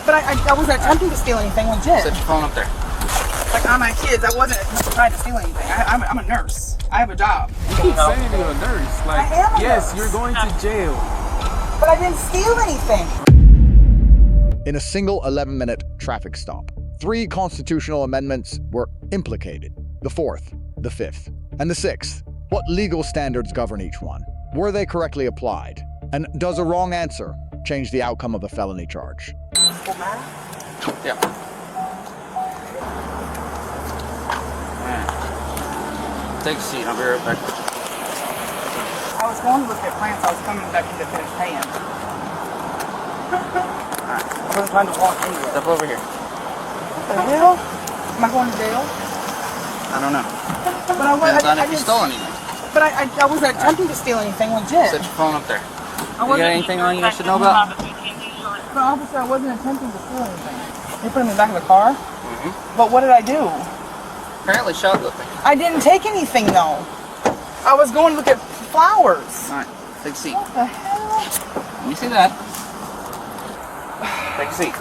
But I wasn't attempting to steal anything, legit. Set your phone up there. Like, on my kids, I wasn't trying to steal anything. I'm a nurse. I have a job. You keep saying you're a nurse. Like, I am a yes, nurse. you're going to jail. But I didn't steal anything. In a single 11-minute traffic stop, 3 constitutional amendments were implicated. The 4th, the 5th, and the 6th. What legal standards govern each one? Were they correctly applied? And does a wrong answer change the outcome of a felony charge? Yeah. Take a seat. I'll be right back. I was going to look at plants. I was coming back in to finish paying. Alright. I wasn't trying to walk into it. Step over here. What the hell? Am I going to jail? I don't know. But I Depends on if you stole anything. But I wasn't attempting to steal anything, legit. Set your phone up there. I You got anything on you I should know about? But officer, I wasn't attempting to steal anything. They put him in the back of the car? Mm-hmm. But what did I do? Apparently shoplifting. I didn't take anything, though. I was going to look at flowers. Alright. Take a seat. What the hell? Let me see that. Take a seat.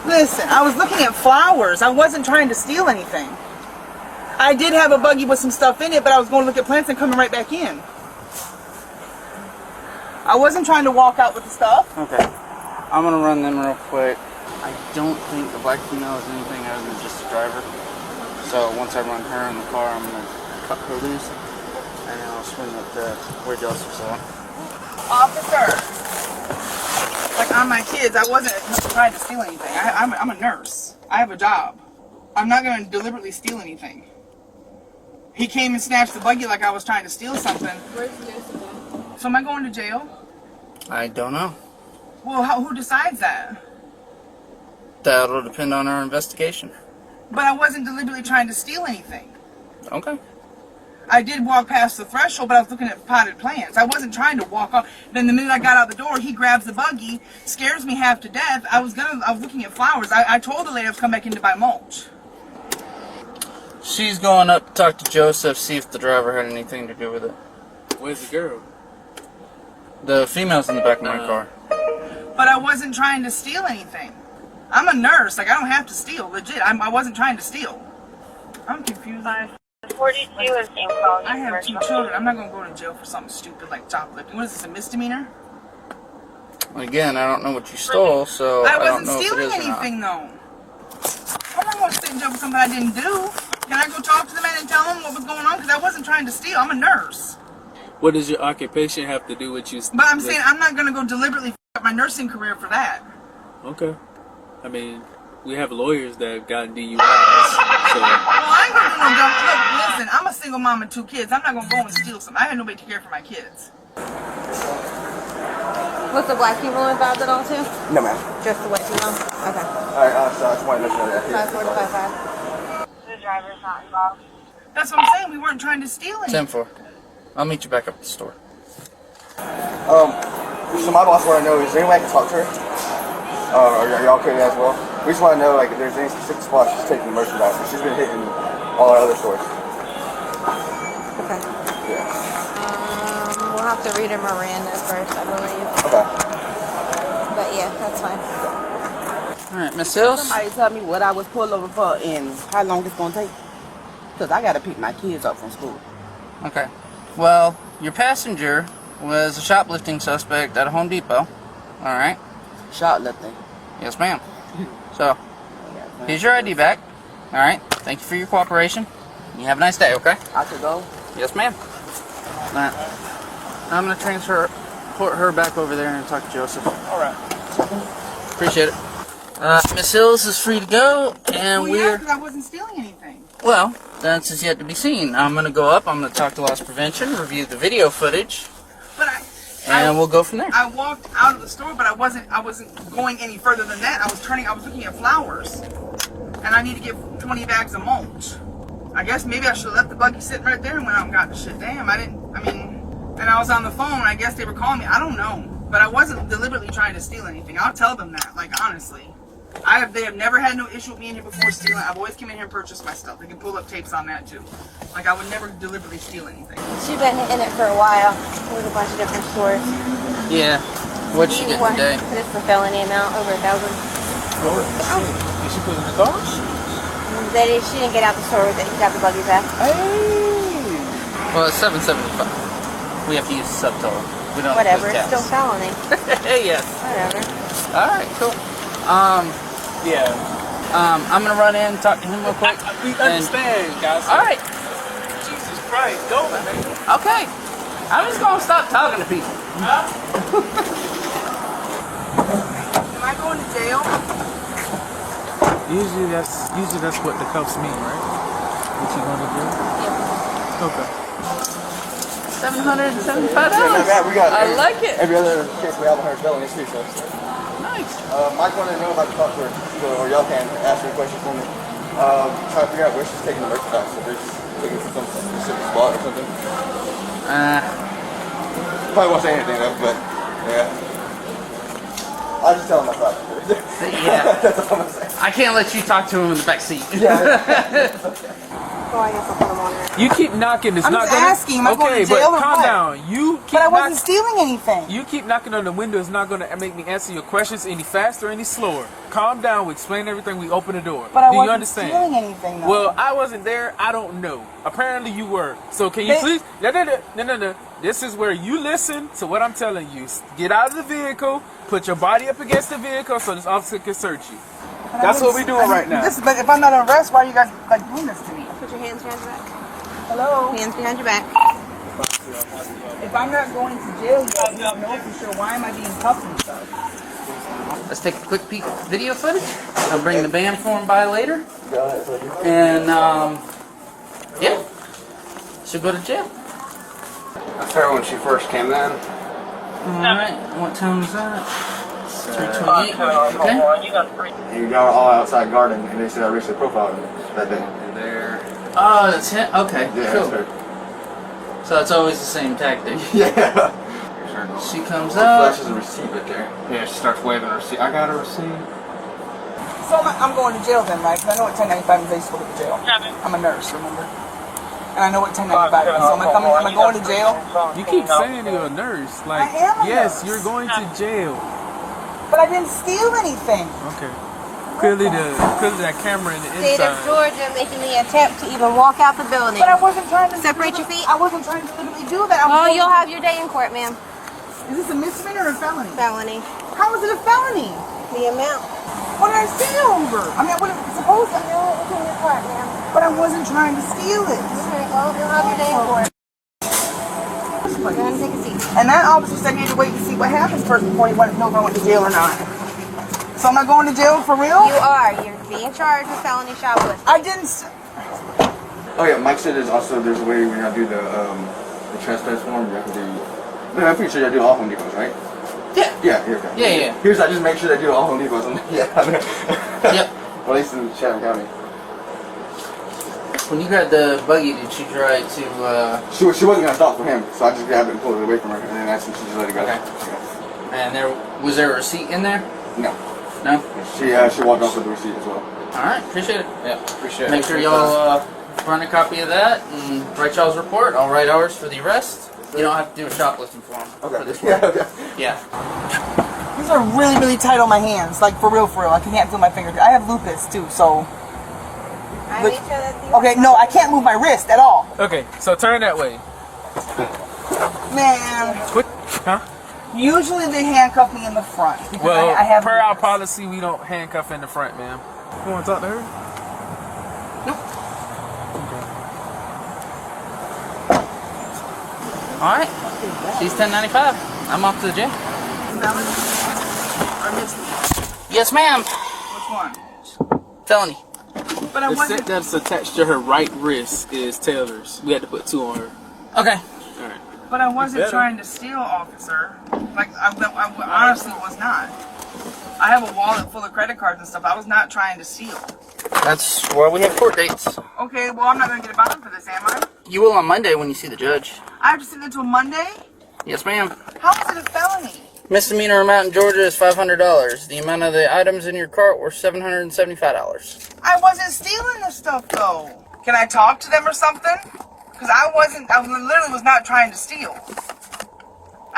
Listen, I was looking at flowers. I wasn't trying to steal anything. I did have a buggy with some stuff in it, but I was going to look at plants and coming right back in. I wasn't trying to walk out with the stuff. Okay. I'm gonna run them real quick. I don't think the black female is anything other than just a driver. So once I run her in the car, I'm gonna cut her loose, and then I'll swing up to where Joseph's at. Officer, like, on my kids, I wasn't trying to steal anything. I'm a nurse. I have a job. I'm not going to deliberately steal anything. He came and snatched the buggy like I was trying to steal something. Where's Joseph? So am I going to jail? I don't know. Well, who decides that? That'll depend on our investigation. But I wasn't deliberately trying to steal anything. Okay. I did walk past the threshold, but I was looking at potted plants. I wasn't trying to walk off. Then the minute I got out the door, he grabs the buggy, scares me half to death. I was looking at flowers. I told the lady I was coming back in to buy mulch. She's going up to talk to Joseph, see if the driver had anything to do with it. Where's the girl? The female's in the back of my car. But I wasn't trying to steal anything. I'm a nurse. Like, I don't have to steal. Legit. I wasn't trying to steal. I'm confused. 42 is in Felony. I have 2 children. I'm not going to go to jail for something stupid like shoplifting. What is this, a misdemeanor? Again, I don't know what you stole, so I I don't wasn't know if it stealing is or not. anything, though. I'm not going to sit in jail for something I didn't do. Can I go talk to the man and tell him what was going on? Because I wasn't trying to steal. I'm a nurse. What does your occupation have to do with you? But I'm saying I'm not going to go deliberately f up my nursing career for that. Okay. I mean, we have lawyers that have gotten DUIs. So. Well, I ain't going to do no dumb. Look, listen, I'm a single mom and 2 kids. I'm not going to go and steal something. I had nobody to care for my kids. Was the black female involved at all too? No, ma'am. Just the white female? Okay. Alright, so I just wanted to let you know that. 5-4 to 5-5. The driver's not involved. That's what I'm saying. We weren't trying to steal anything. 10-4. I'll meet you back up at the store. So my boss wanted to know, is there any way I can talk to her? Are y'all okay with that as well? We just want to know, like, if there's any specific spot she's taking merchandise, because she's been hitting all our other stores. Okay. Yeah. We'll have to read her Miranda first, I believe. Okay. But yeah, that's fine. Alright, Miss Hills? Somebody tell me what I was pulled over for and how long it's going to take. Because I got to pick my kids up from school. Okay. Well, your passenger was a shoplifting suspect at a Home Depot. Alright? Shoplifting. Yes, ma'am. So, here's your ID back. Alright? Thank you for your cooperation. You have a nice day, okay? I could go. Yes, ma'am. Alright. I'm going to transport her back over there and talk to Joseph. Alright. Appreciate it. Miss Hills is free to go, and Well, yeah, because I wasn't stealing anything. Well, that's just yet to be seen. I'm going to go up, I'm going to talk to loss prevention, review the video footage, But and we'll go from there. I walked out of the store, but I wasn't going any further than that. I was looking at flowers. And I need to get 20 bags of mulch. I guess maybe I should have left the buggy sitting right there and went out and got the shit. Damn, and I was on the phone, I guess they were calling me. I don't know. But I wasn't deliberately trying to steal anything. I'll tell them that, like, honestly. They have never had no issue with me in here before stealing. I've always come in here and purchased my stuff. They can pull up tapes on that, too. Like, I would never deliberately steal anything. She's been in it for a while with a bunch of different stores. Yeah, What'd she get today? This is a felony amount, over 1,000. Oh, shit. Did she put it in the car? She didn't get out the store with it. She got the buggy back. Hey. Well, it's $7.75. We have to use the subtotal. We don't. Whatever, have it's still felony. Yes. Whatever. All right, cool. Yeah. I'm gonna run in, talk to him real quick. We understand, guys. All right. Jesus Christ, go, man. Okay. I'm just gonna stop talking to people. Am I going to jail? Usually that's what the cuffs mean, right? What you gonna do? Yep. Okay. $775. We got I like it. every other case we have on her felony too, so. Nice. Mike wanted to know if I can talk to her, or y'all can ask her a question for me. Trying to figure out where she's taking the merchandise, if they're just taking it from some specific spot or something. Probably won't say anything though, but yeah. I'll just tell him my side. Yeah. That's all I'm gonna say. I can't let you talk to him in the back seat. Oh, I guess I'll put them on there. You keep knocking. It's I'm not just gonna. asking, am I going Okay, to jail but or calm what? down. You keep. But I wasn't stealing anything. You keep knocking on the window. It's not gonna make me answer your questions any faster, any slower. Calm down. We explain everything. We open the door. But I Do you wasn't understand? stealing anything though. Well, I wasn't there. I don't know. Apparently, you were. So can you please? No. This is where you listen to what I'm telling you. Get out of the vehicle. Put your body up against the vehicle so this officer can search you. That's what we're doing right now. But if I'm not under arrest, why are you guys like doing this to me? Put your hands behind your back. Hello? Hands behind your back. If I'm not going to jail yet, you don't know for sure. Why am I being cuffed and stuff? Let's take a quick peek at the video footage. I'll bring the band form by later. And, yeah. She'll go to jail. That's her when she first came in. Alright, what time is that? 3:28. Okay. And you got all outside guarding, and they said I reached the profile that day. There. Oh, that's it? Okay, Yeah, cool. that's her. So it's always the same tactic. Yeah. She comes She up. flashes a receipt right there. Yeah, she starts waving her receipt. I got a receipt. So I'm going to jail then, right? Because I know what 1095 is. They used to go to jail. I'm a nurse, remember? And I know what 1095 is. So am I going to jail? You keep saying you're a nurse. Like, I am a yes, nurse. you're going to jail. But I didn't steal anything. Okay. Clearly that camera in the State of inside. Georgia making the attempt to even walk out the building. But I wasn't trying to Separate your feet. I wasn't trying to literally do that. Oh, you'll have your day in court, ma'am. Is this a misdemeanor or a felony? Felony. How is it a felony? The amount. What did I steal over? I mean, I wasn't supposed to. No, it's in your court, ma'am. But I wasn't trying to steal it. Okay, well, you'll have your day in court. Go ahead and take a seat. And that officer said he had to wait to see what happens first before he wanted to know if I went to jail or not. So am I going to jail for real? You are. You're being charged with felony shoplifting. I didn't. Oh yeah, Mike said there's a way when y'all do the trespass form, you have to do. No, I'm pretty sure y'all do all Home Depots, right? Yeah. Yeah, okay. Yeah. Here's I just make sure they do all Home Depots. Yeah. Yep. Well, at least in Chatham County. When you got the buggy, did you try to, She wasn't gonna stop for him, so I just grabbed it and pulled it away from her, and then she just let it go. Okay. Yeah. and was there a receipt in there? No. No? She walked off with the receipt as well. Alright, appreciate it. Yeah, appreciate it. Make sure y'all run a copy of that and write y'all's report. I'll write ours for the arrest. You don't have to do a shoplifting form for this one. Yeah, okay. Yeah. These are really, really tight on my hands. Like, for real, for real. I can't feel my fingers. I have lupus, too, so. I made sure that the Okay, no, I can't move my wrist at all. Okay, so turn that way. Man. Quick. Huh? Usually they handcuff me in the front. Because Well, I have per our lupus. policy, we don't handcuff in the front, ma'am. You want to talk to her? Alright. She's 1095. I'm off to the jail. I missed it. Yes, ma'am. Which one? Felony. But I The wasn't. set that's attached to her right wrist is Taylor's. We had to put 2 on her. Okay. All right. But I wasn't better. trying to steal, officer. Like, I honestly was not. I have a wallet full of credit cards and stuff. I was not trying to steal. That's where we have court dates. Okay, well, I'm not going to get a bond for this, am I? You will on Monday when you see the judge. I have to sit until Monday? Yes, ma'am. How is it a felony? Misdemeanor amount in Georgia is $500. The amount of the items in your cart were $775. I wasn't stealing this stuff, though. Can I talk to them or something? Because I literally was not trying to steal.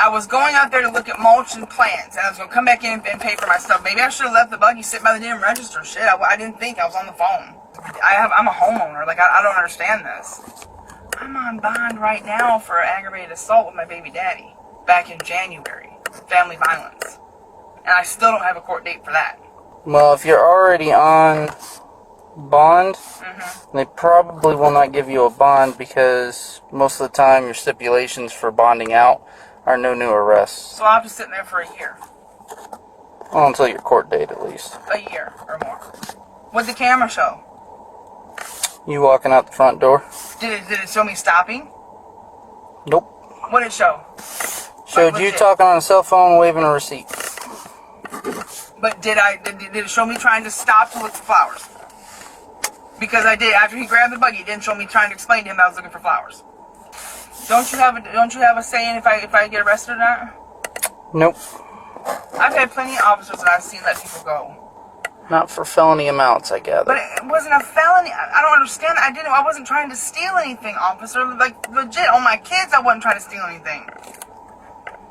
I was going out there to look at mulch and plants, and I was going to come back in and pay for my stuff. Maybe I should have left the buggy sit by the damn register. Shit, I didn't think. I was on the phone. I'm a homeowner. Like, I don't understand this. I'm on bond right now for aggravated assault with my baby daddy back in January. Family violence. And I still don't have a court date for that. Well, if you're already on bond, they probably will not give you a bond because most of the time your stipulations for bonding out are no new arrests. So I'll have to sit in there for a year. Well, until your court date at least. A year or more. What'd the camera show? You walking out the front door? Did it show me stopping? Nope. What did it show? Showed you talking on a cell phone waving a receipt. But did it show me trying to stop to look for flowers? Because I did. After he grabbed the buggy, it didn't show me trying to explain to him that I was looking for flowers. Don't you have a say in if I get arrested or not? Nope. I've had plenty of officers that I've seen let people go. Not for felony amounts, I gather. But it wasn't a felony. I don't understand. I wasn't trying to steal anything, officer. Like, legit, on my kids, I wasn't trying to steal anything.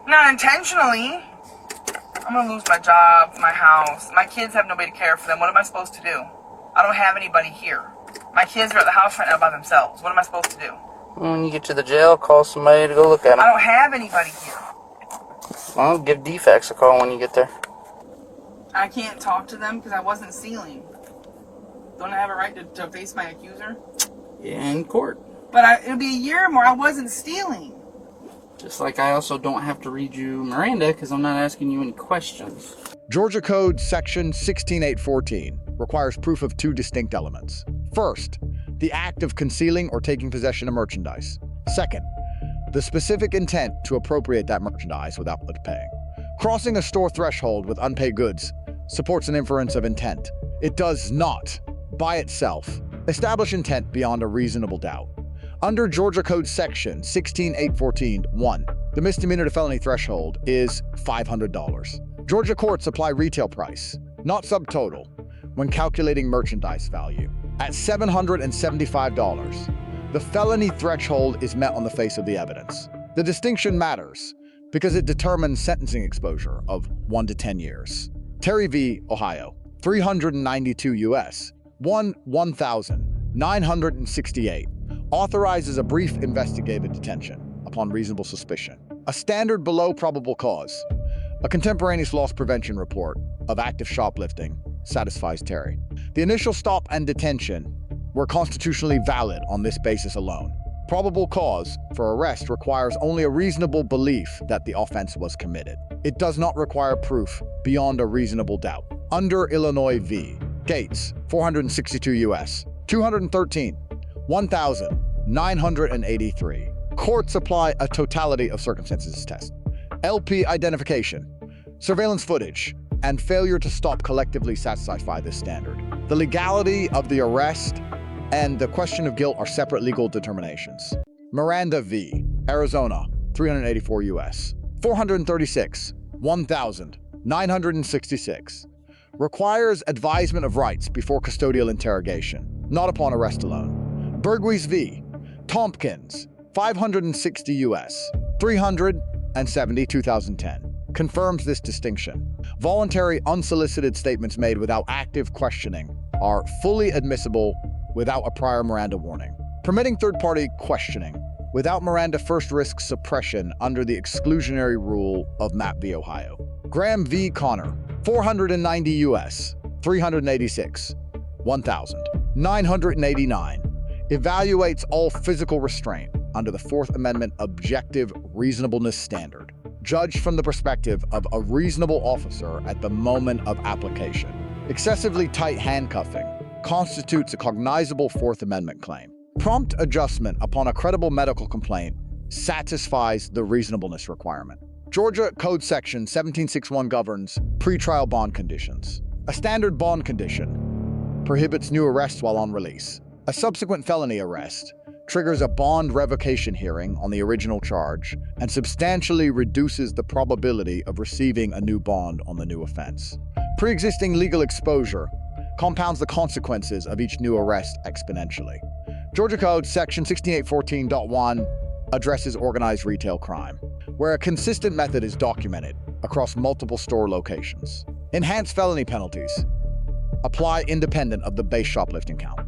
Not intentionally. I'm gonna lose my job, my house. My kids have nobody to care for them. What am I supposed to do? I don't have anybody here. My kids are at the house right now by themselves. What am I supposed to do? When you get to the jail, call somebody to go look at them. I don't have anybody here. Well, give defects a call when you get there. I can't talk to them because I wasn't stealing. Don't I have a right to face my accuser? In court. But it'll be a year more. I wasn't stealing. Just like I also don't have to read you Miranda because I'm not asking you any questions. Georgia Code Section 16814 requires proof of two distinct elements. First, the act of concealing or taking possession of merchandise. Second, the specific intent to appropriate that merchandise without paying. Crossing a store threshold with unpaid goods supports an inference of intent. It does not, by itself, establish intent beyond a reasonable doubt. Under Georgia Code Section 16814-1, the misdemeanor to felony threshold is $500. Georgia courts apply retail price, not subtotal, when calculating merchandise value. At $775, the felony threshold is met on the face of the evidence. The distinction matters because it determines sentencing exposure of 1 to 10 years. Terry v. Ohio, 392 U.S., 1968, authorizes a brief investigative detention upon reasonable suspicion, a standard below probable cause. A contemporaneous loss prevention report of active shoplifting satisfies Terry. The initial stop and detention were constitutionally valid on this basis alone. Probable cause for arrest requires only a reasonable belief that the offense was committed. It does not require proof beyond a reasonable doubt. Under Illinois v. Gates, 462 U.S., 213, 1,983. Courts apply a totality of circumstances test. LP identification, surveillance footage, and failure to stop collectively satisfy this standard. The legality of the arrest and the question of guilt are separate legal determinations. Miranda v. Arizona, 384 U.S., 436, 1,966. Requires advisement of rights before custodial interrogation, not upon arrest alone. Bergwies v. Tompkins, 560 U.S., 370, 2010. Confirms this distinction. Voluntary, unsolicited statements made without active questioning are fully admissible without a prior Miranda warning. Permitting third-party questioning without Miranda first risks suppression under the exclusionary rule of Mapp v. Ohio. Graham v. Connor, 490 U.S., 386, 1,989. Evaluates all physical restraint under the Fourth Amendment objective reasonableness standard, judged from the perspective of a reasonable officer at the moment of application. Excessively tight handcuffing constitutes a cognizable Fourth Amendment claim. Prompt adjustment upon a credible medical complaint satisfies the reasonableness requirement. Georgia Code Section 17661 governs pretrial bond conditions. A standard bond condition prohibits new arrests while on release. A subsequent felony arrest triggers a bond revocation hearing on the original charge and substantially reduces the probability of receiving a new bond on the new offense. Pre-existing legal exposure compounds the consequences of each new arrest exponentially. Georgia Code Section 16814.1 addresses organized retail crime. where a consistent method is documented across multiple store locations. Enhanced felony penalties apply independent of the base shoplifting count.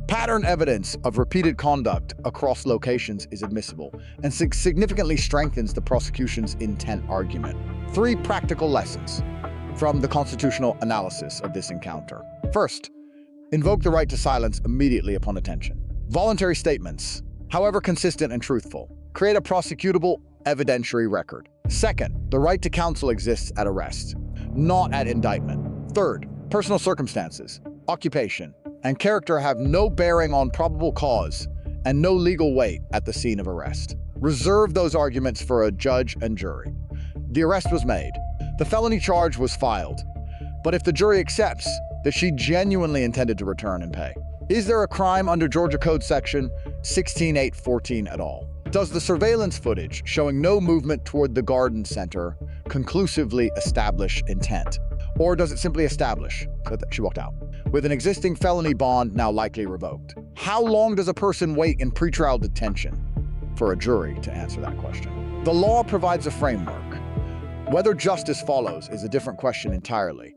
Pattern evidence of repeated conduct across locations is admissible and significantly strengthens the prosecution's intent argument. 3 practical lessons from the constitutional analysis of this encounter. First, invoke the right to silence immediately upon attention. Voluntary statements, however consistent and truthful, create a prosecutable evidentiary record. Second, the right to counsel exists at arrest, not at indictment. Third, personal circumstances, occupation, and character have no bearing on probable cause and no legal weight at the scene of arrest. Reserve those arguments for a judge and jury. The arrest was made. The felony charge was filed. But if the jury accepts that she genuinely intended to return and pay, is there a crime under Georgia Code Section 16814 at all? Does the surveillance footage showing no movement toward the garden center conclusively establish intent? Or does it simply establish that she walked out? With an existing felony bond now likely revoked, how long does a person wait in pretrial detention for a jury to answer that question? The law provides a framework. Whether justice follows is a different question entirely.